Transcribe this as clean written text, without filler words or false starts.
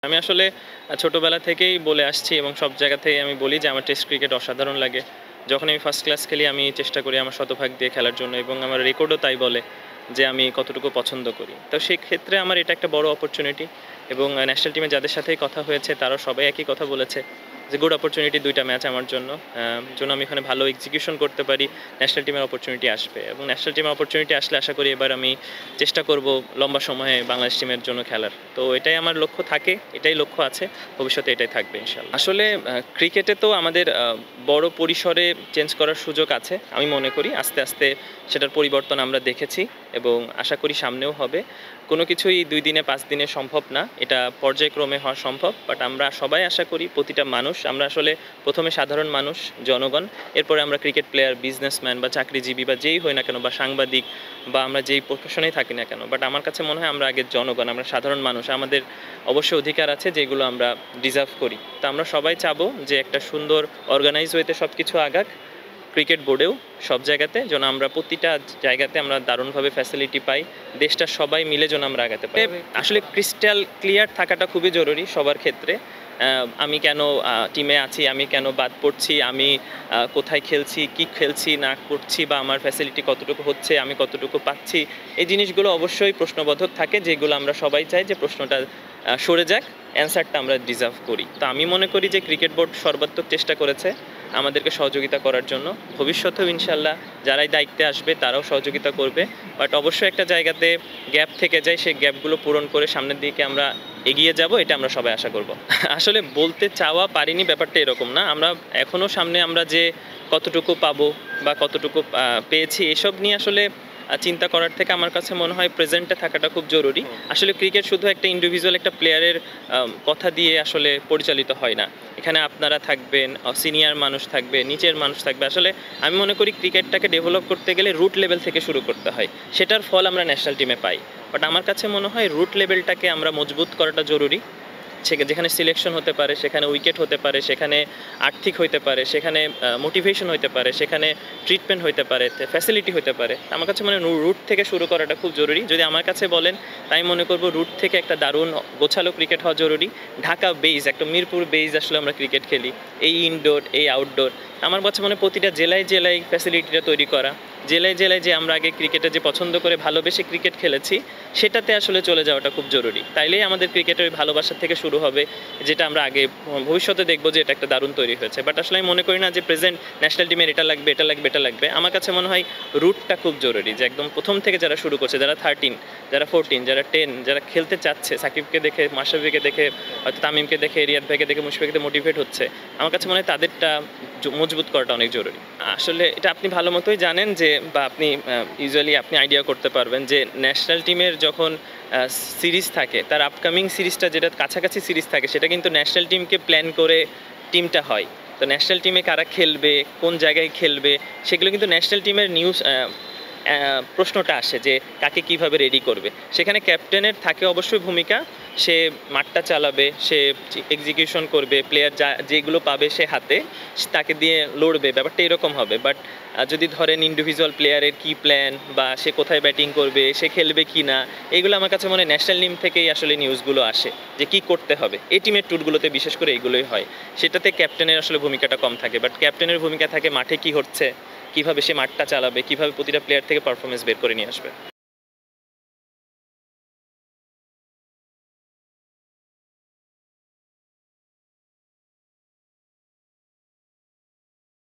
আমি আসলে ছোটবেলা থেকেই বলে আসছি এবং সব জায়গা থেকেই আমি বলি যে আমার টেস্ট ক্রিকেট অসাধারণ লাগে। যখন আমি ফার্স্ট ক্লাস খেলি আমি চেষ্টা করি আমার শতভাগ দিয়ে খেলার জন্য এবং আমার রেকর্ডও তাই বলে যে আমি কতটুকু পছন্দ করি। তো সেক্ষেত্রে আমার এটা একটা বড় অপরচুনিটি এবং ন্যাশনাল টিমে যাদের সাথেই কথা হয়েছে তারাও সবাই একই কথা বলেছে যে গুড অপরচুনিটি ২টা ম্যাচ আমার জন্য আমি এখানে ভালো এক্সিকিউশন করতে পারি, ন্যাশনাল টিমের অপরচুনিটি আসবে এবং ন্যাশনাল টিমের অপরচুনিটি আসলে আশা করি এবার আমি চেষ্টা করব লম্বা সময়ে বাংলাদেশ টিমের জন্য খেলার। তো এটাই আমার লক্ষ্য থাকে, এটাই লক্ষ্য আছে, ভবিষ্যতে এটাই থাকবে ইনশাআল্লাহ। আসলে ক্রিকেটে তো আমাদের বড় পরিসরে চেঞ্জ করার সুযোগ আছে আমি মনে করি। আস্তে আস্তে সেটার পরিবর্তন আমরা দেখেছি এবং আশা করি সামনেও হবে। কোনো কিছুই ২ দিনে ৫ দিনে সম্ভব না, এটা পর্যায়ক্রমে হওয়া সম্ভব। বাট আমরা সবাই আশা করি প্রতিটা মানুষ, আমরা আসলে প্রথমে সাধারণ মানুষ, জনগণ, এরপরে আমরা ক্রিকেট প্লেয়ার, বিজনেসম্যান বা চাকরিজীবী বা যেই হই না কেন বা সাংবাদিক বা আমরা যেই প্রফেশনেই থাকি না কেন, বাট আমার কাছে মনে হয় আমরা আগে জনগণ, আমরা সাধারণ মানুষ, আমাদের অবশ্যই অধিকার আছে যেগুলো আমরা ডিজার্ভ করি। তো আমরা সবাই চাবো যে একটা সুন্দর অর্গানাইজ ওয়েতে সব কিছু আগাক, ক্রিকেট বোর্ডেও সব জায়গাতে যেন আমরা প্রতিটা জায়গাতে আমরা দারুণভাবে ফ্যাসিলিটি পাই, দেশটা সবাই মিলে যেন আমরা আগাতে পারি। আসলে ক্রিস্টাল ক্লিয়ার থাকাটা খুবই জরুরি সবার ক্ষেত্রে। আমি কেন টিমে আছি, আমি কেন বাদ পড়ছি, আমি কোথায় খেলছি, কি খেলছি না করছি বা আমার ফ্যাসিলিটি কতটুকু হচ্ছে, আমি কতটুকু পাচ্ছি, এই জিনিসগুলো অবশ্যই প্রশ্নবোধক থাকে যেগুলো আমরা সবাই চাই যে প্রশ্নটা সরে যাক, অ্যান্সারটা আমরা ডিজার্ভ করি। তো আমি মনে করি যে ক্রিকেট বোর্ড সর্বাত্মক চেষ্টা করেছে আমাদেরকে সহযোগিতা করার জন্য, ভবিষ্যতেও ইনশাল্লাহ যারাই দায়িত্বে আসবে তারাও সহযোগিতা করবে। বাট অবশ্যই একটা জায়গাতে গ্যাপ থেকে যায়, সেই গ্যাপগুলো পূরণ করে সামনের দিকে আমরা এগিয়ে যাব, এটা আমরা সবাই আশা করব। আসলে বলতে চাওয়া পারিনি ব্যাপারটা এরকম না, আমরা এখনও সামনে আমরা যে কতটুকু পাবো বা কতটুকু পেয়েছি এসব নিয়ে আসলে চিন্তা করার থেকে আমার কাছে মনে হয় প্রেজেন্টে থাকাটা খুব জরুরি। আসলে ক্রিকেট শুধু একটা ইন্ডিভিজুয়াল একটা প্লেয়ারের কথা দিয়ে আসলে পরিচালিত হয় না, এখানে আপনারা থাকবেন, সিনিয়র মানুষ থাকবে, নিচের মানুষ থাকবে। আসলে আমি মনে করি ক্রিকেটটাকে ডেভেলপ করতে গেলে রুট লেভেল থেকে শুরু করতে হয়, সেটার ফল আমরা ন্যাশনাল টিমে পাই। বাট আমার কাছে মনে হয় রুট লেভেলটাকে আমরা মজবুত করাটা জরুরি। যেখানে সিলেকশন হতে পারে, সেখানে উইকেট হতে পারে, সেখানে আর্থিক হতে পারে, সেখানে মোটিভেশন হতে পারে, সেখানে ট্রিটমেন্ট হতে পারে, ফ্যাসিলিটি হতে পারে। আমার কাছে মনে হয় রুট থেকে শুরু করাটা খুব জরুরি। যদি আমার কাছে বলেন তাই মনে করব রুট থেকে একটা দারুণ গোছালো ক্রিকেট হওয়া জরুরি। ঢাকা বেইজ, একটা মিরপুর বেইজ আসলে আমরা ক্রিকেট খেলি, এই ইনডোর এই আউটডোর। আমার কাছে মনে হয় প্রতিটা জেলায় জেলায় ফ্যাসিলিটিটা তৈরি করা, জেলায় জেলায় যে আমরা আগে ক্রিকেটে যে পছন্দ করে ভালোবেসে ক্রিকেট খেলেছি সেটাতে আসলে চলে যাওয়াটা খুব জরুরি। তাইলেই আমাদের ক্রিকেটের ভালোবাসা থেকে শুরু হবে, যেটা আমরা আগে ভবিষ্যতে দেখবো যে এটা একটা দারুণ তৈরি হয়েছে। বাট আসলে আমি মনে করি না যে প্রেজেন্ট ন্যাশনাল টিমের এটা লাগবে এটা লাগবে এটা লাগবে। আমার কাছে মনে হয় রুটটা খুব জরুরি, যে একদম প্রথম থেকে যারা শুরু করছে, যারা 13, যারা 14, যারা 10, যারা খেলতে চাচ্ছে, সাকিবকে দেখে, মাশরাফিকে দেখে, হয়তো তামিমকে দেখে, রিয়াদ ভাইকে দেখে, মুশফিককে মোটিভেট হচ্ছে, আমার কাছে মনে হয় তাদেরটা মজবুত করাটা অনেক জরুরি। আসলে এটা আপনি ভালো মতোই জানেন যে, বা আপনি ইউজুয়ালি আপনি আইডিয়া করতে পারবেন যে ন্যাশনাল টিমের যখন সিরিজ থাকে, তার আপকামিং সিরিজটা যেটা কাছাকাছি সিরিজ থাকে, সেটা কিন্তু ন্যাশনাল টিমকে প্ল্যান করে টিমটা হয়। তো ন্যাশনাল টিমে কারা খেলবে, কোন জায়গায় খেলবে, সেগুলো কিন্তু ন্যাশনাল টিমের নিউজ প্রশ্নটা আসে যে কাকে কিভাবে রেডি করবে। সেখানে ক্যাপ্টেনের থাকে অবশ্যই ভূমিকা, সে মাঠটা চালাবে, সে এক্সিকিউশন করবে, প্লেয়ার যেগুলো পাবে সে হাতে তাকে দিয়ে লড়বে, ব্যাপারটা এরকম হবে। বাট যদি ধরেন ইন্ডিভিজুয়াল প্লেয়ারের কী প্ল্যান বা সে কোথায় ব্যাটিং করবে, সে খেলবে কি না, এইগুলো আমার কাছে মনে হয় ন্যাশনাল টিম থেকেই আসলে নিউজগুলো আসে যে কী করতে হবে। এই টিমের ট্যুরগুলোতে বিশেষ করে এইগুলোই হয়, সেটাতে ক্যাপ্টেনের আসলে ভূমিকাটা কম থাকে। বাট ক্যাপ্টেনের ভূমিকা থাকে মাঠে কী হচ্ছে, কীভাবে সে মাঠটা চালাবে, কীভাবে প্রতিটা প্লেয়ার থেকে পারফরমেন্স বের করে নিয়ে আসবে।